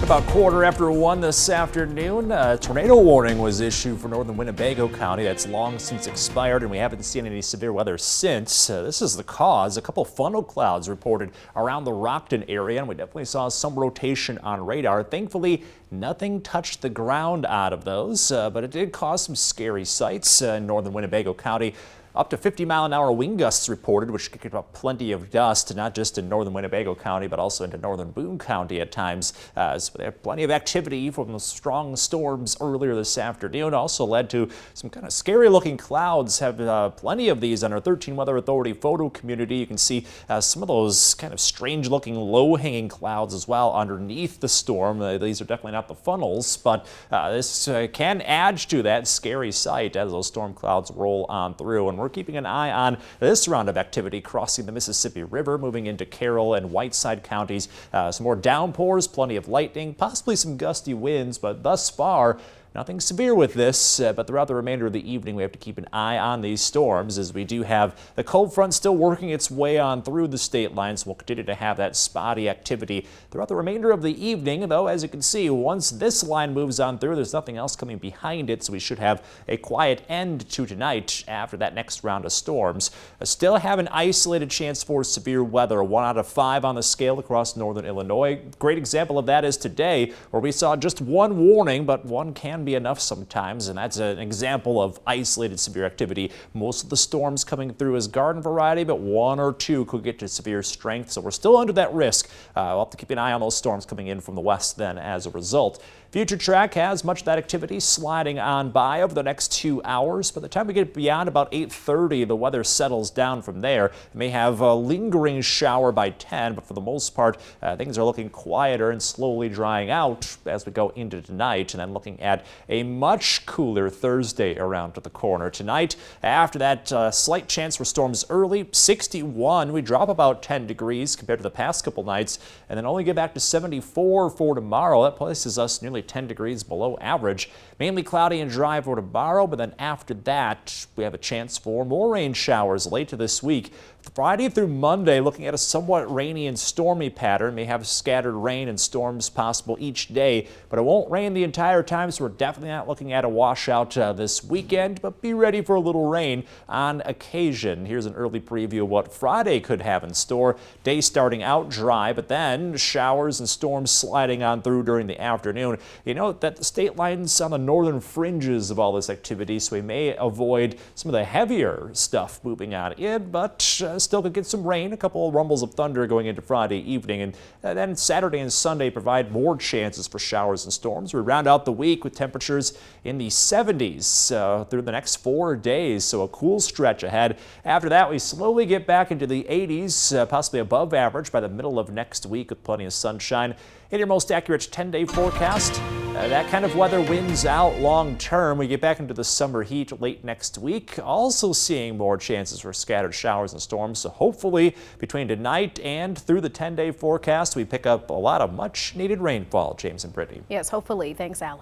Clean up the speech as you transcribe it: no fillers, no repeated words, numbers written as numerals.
About 1:15 this afternoon, a tornado warning was issued for northern Winnebago County. That's long since expired, and we haven't seen any severe weather since. This is the cause. A couple funnel clouds reported around the Rockton area, and we definitely saw some rotation on radar. Thankfully, nothing touched the ground out of those, but it did cause some scary sights in northern Winnebago County. Up to 50-mile-an-hour wind gusts reported, which kicked up plenty of dust, not just in northern Winnebago County, but also into northern Boone County at times. So they have plenty of activity from the strong storms earlier this afternoon. Also led to some kind of scary-looking clouds. Have plenty of these on our 13 Weather Authority photo community. You can see some of those kind of strange-looking low-hanging clouds as well underneath the storm. These are definitely not the funnels, but this can add to that scary sight as those storm clouds roll on through. And we're keeping an eye on this round of activity crossing the Mississippi River, moving into Carroll and Whiteside counties. Some more downpours, plenty of lightning, possibly some gusty winds, but thus far, nothing severe with this, but throughout the remainder of the evening, we have to keep an eye on these storms as we do have the cold front still working its way on through the state lines. We'll continue to have that spotty activity throughout the remainder of the evening, though, as you can see, once this line moves on through, there's nothing else coming behind it, so we should have a quiet end to tonight after that next round of storms. Still have an isolated chance for severe weather, 1 out of 5 on the scale across northern Illinois. Great example of that is today, where we saw just one warning, but one can be enough sometimes, and that's an example of isolated severe activity. Most of the storms coming through as garden variety, but 1 or 2 could get to severe strength, so we're still under that risk. We'll have to keep an eye on those storms coming in from the west then as a result. FUTURETRACK has much of that activity sliding on by over the next 2 hours. By the time we get beyond about 8:30, the weather settles down from there. We may have a lingering shower by 10, but for the most part, things are looking quieter and slowly drying out as we go into tonight, and then looking at a much cooler Thursday around the corner. Tonight, after that slight chance for storms early, 61. We drop about 10 degrees compared to the past couple nights, and then only get back to 74 for tomorrow. That places us nearly 10 degrees below average. Mainly cloudy and dry for tomorrow, but then after that, we have a chance for more rain showers later this week. Friday through Monday, looking at a somewhat rainy and stormy pattern. May have scattered rain and storms possible each day, but it won't rain the entire time, so we're definitely not looking at a washout this weekend, but be ready for a little rain on occasion. Here's an early preview of what Friday could have in store. Day starting out dry, but then showers and storms sliding on through during the afternoon. You know that the state line's on the northern fringes of all this activity, so we may avoid some of the heavier stuff moving on in, but still could get some rain, a couple of rumbles of thunder going into Friday evening, and then Saturday and Sunday provide more chances for showers and storms. We round out the week with temperatures in the 70s through the next 4 days, so a cool stretch ahead. After that, we slowly get back into the 80s, possibly above average by the middle of next week with plenty of sunshine. In your most accurate 10-day forecast, that kind of weather wins out long term. We get back into the summer heat late next week, also seeing more chances for scattered showers and storms. So hopefully between tonight and through the 10-day forecast, we pick up a lot of much needed rainfall. James and Brittany. Yes, hopefully. Thanks, Alex.